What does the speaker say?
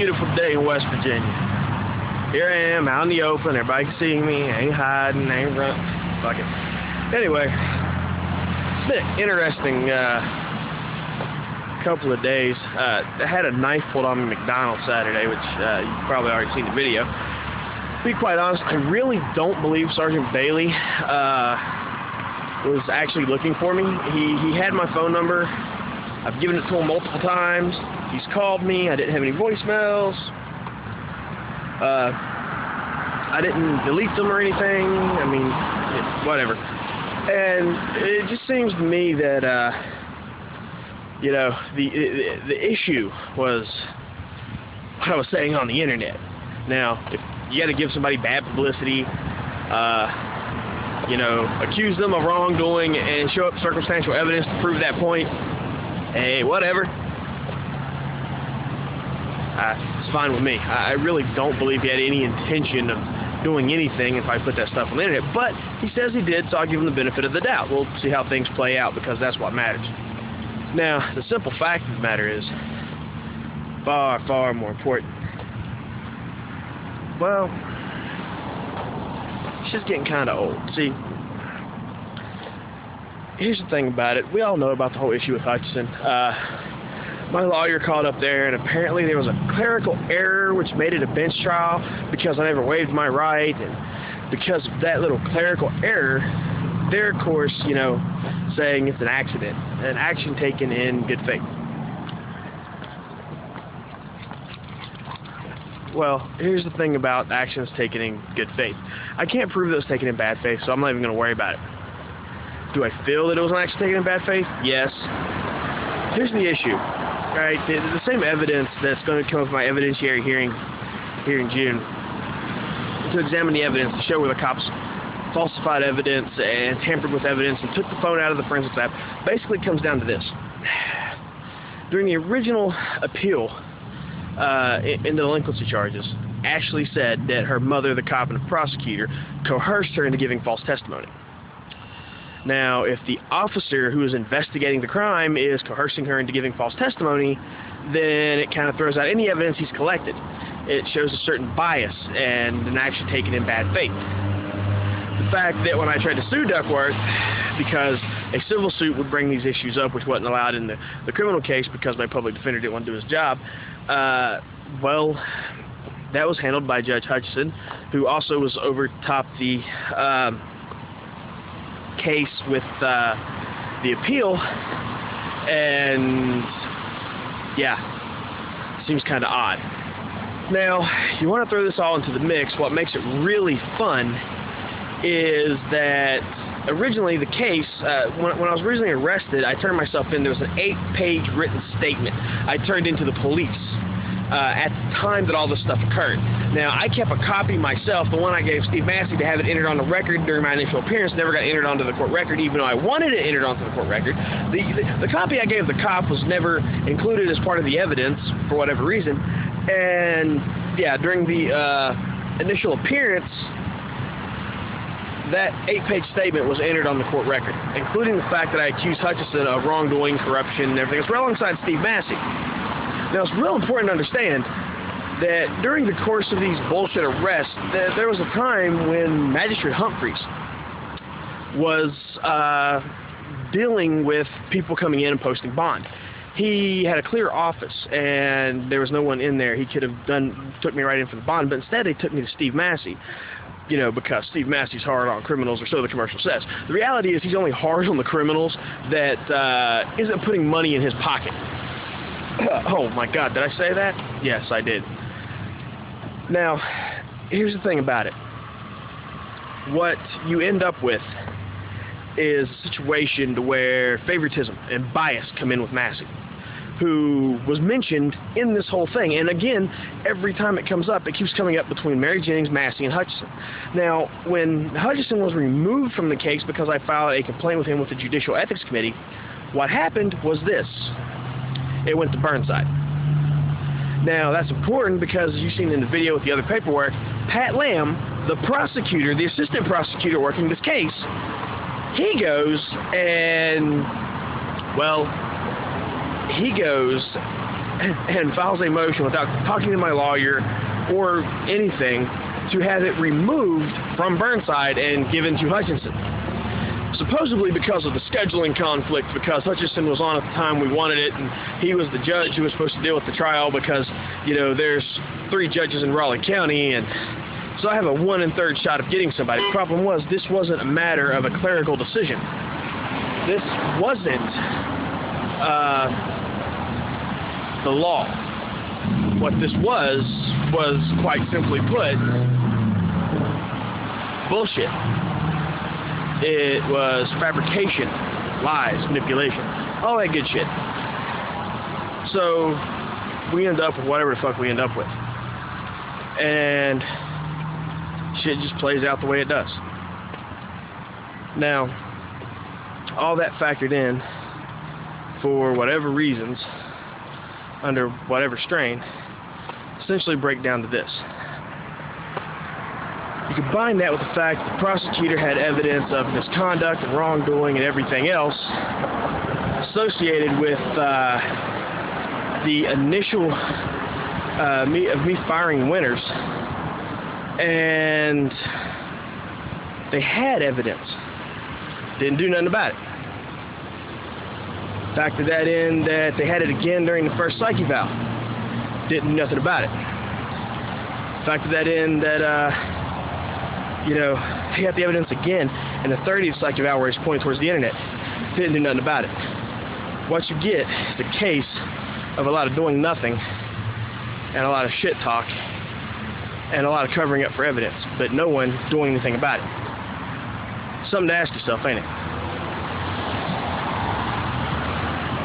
beautiful day in West Virginia. Here I am, out in the open. Everybody can see me. Ain't hiding, ain't running. Fuck it. Anyway, it's been an interesting couple of days. I had a knife pulled on me at McDonald's Saturday, which you've probably already seen the video. To be quite honest, I really don't believe Sergeant Bailey was actually looking for me. He had my phone number. I've given it to him multiple times. He's called me. I didn't have any voicemails. I didn't delete them or anything. I mean, whatever. And it just seems to me that, you know, the issue was what I was saying on the internet. Now, if you got to give somebody bad publicity, you know, accuse them of wrongdoing and show up circumstantial evidence to prove that point, hey, whatever. It's fine with me. I really don't believe he had any intention of doing anything if I put that stuff on the internet. But he says he did, so I'll give him the benefit of the doubt. We'll see how things play out, because that's what matters. Now, the simple fact of the matter is far, far more important. Well, it's just getting kind of old. See, here's the thing about it. We all know about the whole issue with Hutchinson. My lawyer called up there, and apparently there was a clerical error which made it a bench trial because I never waived my right, and because of that little clerical error, they're, of course, you know, saying it's an accident, an action taken in good faith. Well, here's the thing about actions taken in good faith. I can't prove that it was taken in bad faith, so I'm not even going to worry about it. Do I feel that it was an action taken in bad faith? Yes. Here's the issue, right? The same evidence that's going to come with my evidentiary hearing here in June to examine the evidence to show where the cops falsified evidence and tampered with evidence and took the phone out of the forensics lab basically comes down to this. During the original appeal in the delinquency charges, Ashley said that her mother, the cop, and the prosecutor coerced her into giving false testimony. Now, if the officer who is investigating the crime is coercing her into giving false testimony, then it kind of throws out any evidence he's collected. It shows a certain bias and an action taken in bad faith. The fact that when I tried to sue Duckworth, because a civil suit would bring these issues up, which wasn't allowed in the criminal case because my public defender didn't want to do his job, well, that was handled by Judge Hutchinson, who also was overtop the case with the appeal, and yeah, seems kind of odd. Now, you want to throw this all into the mix. What makes it really fun is that originally the case, when I was originally arrested, I turned myself in. There was an 8-page written statement I turned into the police at the time that all this stuff occurred. Now, I kept a copy myself, the one I gave Steve Massey to have it entered on the record during my initial appearance, never got entered onto the court record, even though I wanted it entered onto the court record. The copy I gave the cop was never included as part of the evidence, for whatever reason. And, yeah, during the initial appearance, that 8-page statement was entered on the court record, including the fact that I accused Hutchinson of wrongdoing, corruption, and everything. It's right alongside Steve Massey. Now, it's real important to understand that during the course of these bullshit arrests, there was a time when Magistrate Humphreys was dealing with people coming in and posting bond. He had a clear office, and there was no one in there. He could have took me right in for the bond, but instead they took me to Steve Massey. You know, because Steve Massey's hard on criminals, or so the commercial says. The reality is he's only hard on the criminals that isn't putting money in his pocket. Oh my God, did I say that? Yes, I did. Now, here's the thing about it. What you end up with is a situation to where favoritism and bias come in with Massey, who was mentioned in this whole thing. And again, every time it comes up, it keeps coming up between Mary Jennings, Massey, and Hutchinson. Now, when Hutchinson was removed from the case because I filed a complaint with him with the Judicial Ethics Committee, what happened was this. It went to Burnside. Now, that's important because, as you've seen in the video with the other paperwork, Pat Lamb, the prosecutor, the assistant prosecutor working this case, he goes and, well, he goes and files a motion without talking to my lawyer or anything to have it removed from Burnside and given to Hutchinson. Supposedly because of the scheduling conflict, because Hutchinson was on at the time we wanted it, and he was the judge who was supposed to deal with the trial because, you know, there's 3 judges in Raleigh County, and so I have a 1 1/3 shot of getting somebody. The problem was, this wasn't a matter of a clerical decision. This wasn't the law. What this was quite simply put, bullshit. It was fabrication, lies, manipulation, all that good shit. So we end up with whatever the fuck we end up with. And shit just plays out the way it does. Now, all that factored in, for whatever reasons, under whatever strain, essentially break down to this. You combine that with the fact that the prosecutor had evidence of misconduct and wrongdoing and everything else associated with the initial me firing Winters, and they had evidence, didn't do nothing about it. Factor that in that they had it again during the first psych eval, didn't do nothing about it. Factor that in that you know, he got the evidence again in the 30th psych eval where he's pointing towards the internet. Didn't do nothing about it. What you get is a case of a lot of doing nothing and a lot of shit talk and a lot of covering up for evidence, but no one doing anything about it. Something to ask yourself, ain't it?